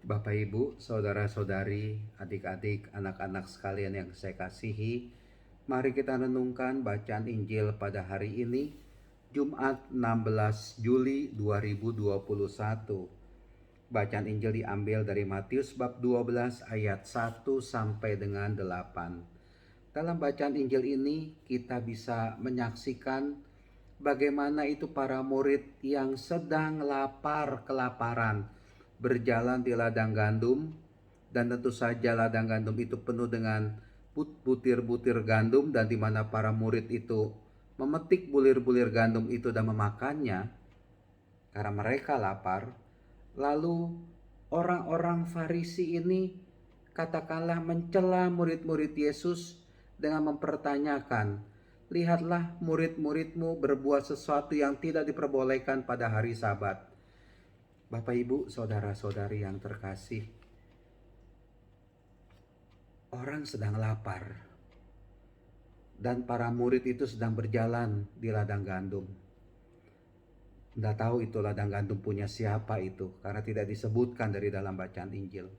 Bapak, Ibu, saudara-saudari, adik-adik, anak-anak sekalian yang saya kasihi, mari kita renungkan bacaan Injil pada hari ini, Jumat 16 Juli 2021. Bacaan Injil diambil dari Matius bab 12 ayat 1 sampai dengan 8. Dalam bacaan Injil ini kita bisa menyaksikan bagaimana itu para murid yang sedang kelaparan berjalan di ladang gandum, dan tentu saja ladang gandum itu penuh dengan butir-butir gandum, dan di mana para murid itu memetik bulir-bulir gandum itu dan memakannya karena mereka lapar. Lalu orang-orang Farisi ini katakanlah mencela murid-murid Yesus dengan mempertanyakan, "Lihatlah, murid-muridmu berbuat sesuatu yang tidak diperbolehkan pada hari Sabat." Bapak, Ibu, saudara-saudari yang terkasih, orang sedang lapar dan para murid itu sedang berjalan di ladang gandum. Tidak tahu itu ladang gandum punya siapa itu, karena tidak disebutkan dari dalam bacaan Injil.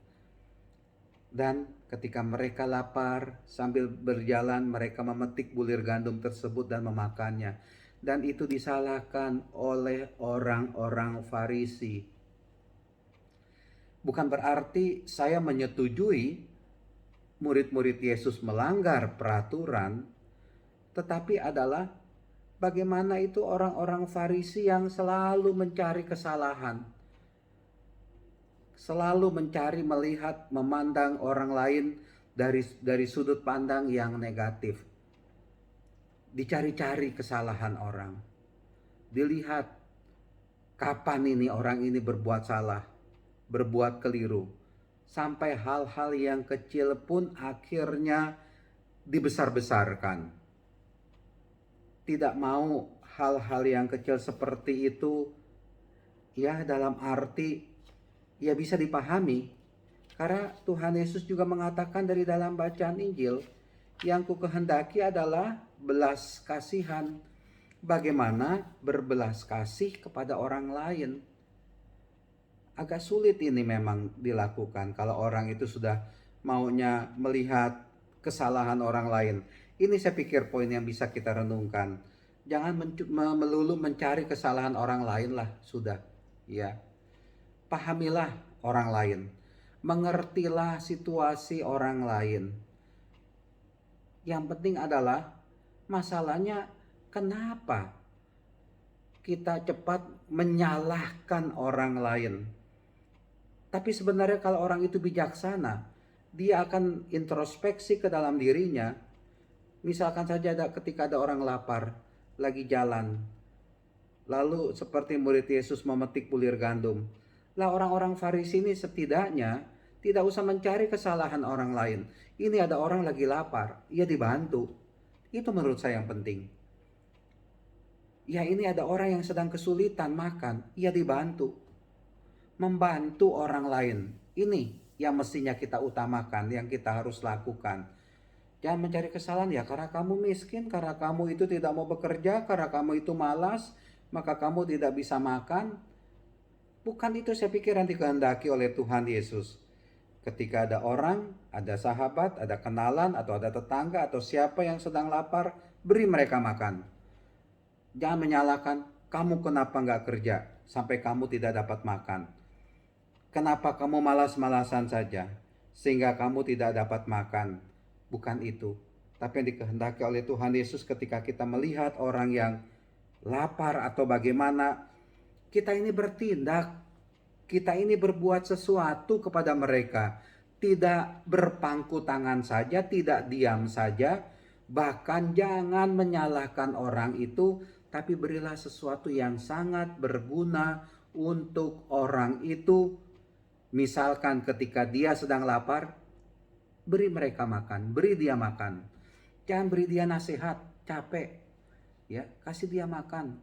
Dan ketika mereka lapar, sambil berjalan mereka memetik bulir gandum tersebut dan memakannya. Dan itu disalahkan oleh orang-orang Farisi. Bukan berarti saya menyetujui murid-murid Yesus melanggar peraturan, tetapi adalah bagaimana itu orang-orang Farisi yang selalu mencari kesalahan, selalu mencari, melihat, memandang orang lain dari sudut pandang yang negatif. Dicari-cari kesalahan orang, dilihat kapan ini orang ini berbuat salah, berbuat keliru, sampai hal-hal yang kecil pun akhirnya dibesar-besarkan. Tidak mau hal-hal yang kecil seperti itu, ya, dalam arti ya bisa dipahami, karena Tuhan Yesus juga mengatakan dari dalam bacaan Injil, yang ku kehendaki adalah belas kasihan. Bagaimana berbelas kasih kepada orang lain? Agak sulit ini memang dilakukan kalau orang itu sudah maunya melihat kesalahan orang lain. Ini saya pikir poin yang bisa kita renungkan. Jangan melulu mencari kesalahan orang lain lah, sudah. Ya, pahamilah orang lain, mengertilah situasi orang lain. Yang penting adalah masalahnya kenapa kita cepat menyalahkan orang lain. Tapi sebenarnya kalau orang itu bijaksana, dia akan introspeksi ke dalam dirinya. Misalkan saja ketika ada orang lapar, lagi jalan, lalu seperti murid Yesus memetik bulir gandum. Lah, orang-orang Farisi ini setidaknya tidak usah mencari kesalahan orang lain. Ini ada orang lagi lapar, ia dibantu. Itu menurut saya yang penting. Ya, ini ada orang yang sedang kesulitan makan, ia dibantu. Membantu orang lain, ini yang mestinya kita utamakan, yang kita harus lakukan. Jangan mencari kesalahan, ya karena kamu miskin, karena kamu itu tidak mau bekerja, karena kamu itu malas, maka kamu tidak bisa makan. Bukan itu saya pikir yang dikehendaki oleh Tuhan Yesus. Ketika ada orang, ada sahabat, ada kenalan, atau ada tetangga, atau siapa yang sedang lapar, beri mereka makan. Jangan menyalahkan, kamu kenapa nggak kerja sampai kamu tidak dapat makan? Kenapa kamu malas-malasan saja sehingga kamu tidak dapat makan? Bukan itu. Tapi yang dikehendaki oleh Tuhan Yesus ketika kita melihat orang yang lapar atau bagaimana, kita ini bertindak, kita ini berbuat sesuatu kepada mereka. Tidak berpangku tangan saja, tidak diam saja, bahkan jangan menyalahkan orang itu, tapi berilah sesuatu yang sangat berguna untuk orang itu. Misalkan ketika dia sedang lapar, beri mereka makan, beri dia makan. Jangan beri dia nasihat, capek. Ya, kasih dia makan.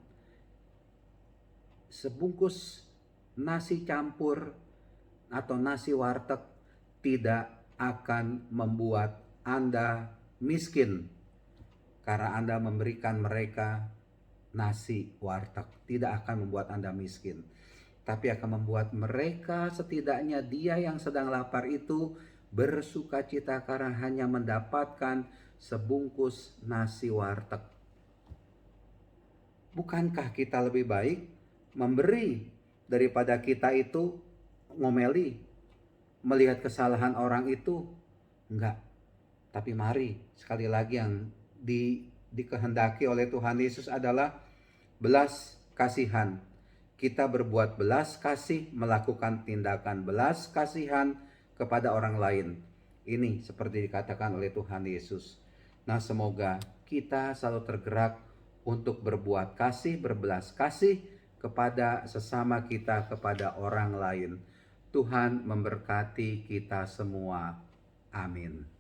Sebungkus nasi campur atau nasi warteg tidak akan membuat Anda miskin, karena Anda memberikan mereka nasi warteg. Tidak akan membuat Anda miskin. tapi akan membuat mereka, setidaknya dia yang sedang lapar itu, bersukacita karena hanya mendapatkan sebungkus nasi warteg. Bukankah kita lebih baik memberi daripada kita itu ngomeli, melihat kesalahan orang itu? Enggak. Tapi mari, sekali lagi yang dikehendaki oleh Tuhan Yesus adalah belas kasihan. Kita berbuat belas kasih, melakukan tindakan belas kasihan kepada orang lain. Ini seperti dikatakan oleh Tuhan Yesus. Nah, semoga kita selalu tergerak untuk berbuat kasih, berbelas kasih kepada sesama kita, kepada orang lain. Tuhan memberkati kita semua. Amin.